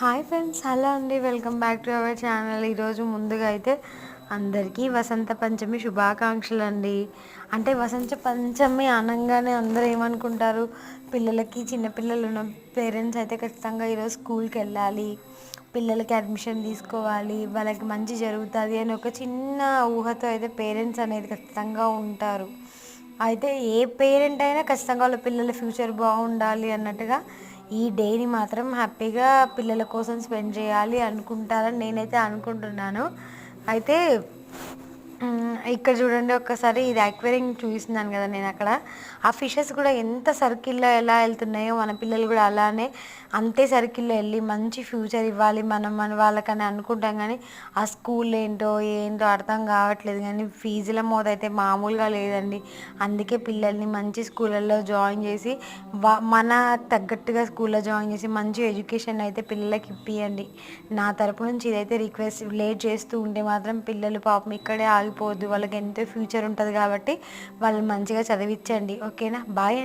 Hi friends, hello అండి. Welcome back to our channel. ఈరోజు ముందుగా అయితే అందరికీ వసంత పంచమి శుభాకాంక్షలు అండి. అంటే వసంత పంచమి అనగానే అందరూ ఏమనుకుంటారు, పిల్లలకి చిన్నపిల్లలు ఉన్న పేరెంట్స్ అయితే ఖచ్చితంగా ఈరోజు స్కూల్కి వెళ్ళాలి, పిల్లలకి అడ్మిషన్ తీసుకోవాలి, వాళ్ళకి మంచి జరుగుతుంది అని ఒక చిన్న ఊహతో అయితే పేరెంట్స్ అనేది ఖచ్చితంగా ఉంటారు. అయితే ఏ పేరెంట్ అయినా ఖచ్చితంగా వాళ్ళ పిల్లల ఫ్యూచర్ బాగుండాలి అన్నట్టుగా ఈ డేని మాత్రం హ్యాపీగా పిల్లల కోసం స్పెండ్ చేయాలి అనుకుంటారని నేనైతే అనుకుంటున్నాను. అయితే ఇక్కడ చూడండి ఒక్కసారి, ఇది అక్వేరియం చూపిస్తున్నాను కదా నేను అక్కడ. ఆ ఫిషెస్ కూడా ఎంత సర్కిల్లో ఎలా వెళ్తున్నాయో మన పిల్లలు కూడా అలానే అంతే సర్కిల్లో వెళ్ళి మంచి ఫ్యూచర్ ఇవ్వాలి మనం మన వాళ్ళకని అనుకుంటాం. కానీ ఆ స్కూల్ ఏంటో ఏంటో అర్థం కావట్లేదు. కానీ ఫీజుల మోత అయితే మామూలుగా లేదండి. అందుకే పిల్లల్ని మంచి స్కూళ్ళల్లో జాయిన్ చేసి మన తగ్గట్టుగా స్కూల్లో జాయిన్ చేసి మంచి ఎడ్యుకేషన్ అయితే పిల్లలకి ఇప్పియండి. నా తరపు నుంచి ఇదైతే రిక్వెస్ట్. లేట్ చేస్తూ ఉంటే మాత్రం పిల్లలు పాపం ఇక్కడే ఆగిపోవద్దు, వాళ్ళకి ఎంతో ఫ్యూచర్ ఉంటుంది కాబట్టి వాళ్ళు మంచిగా చదివించండి. ఓకేనా? బాయ్.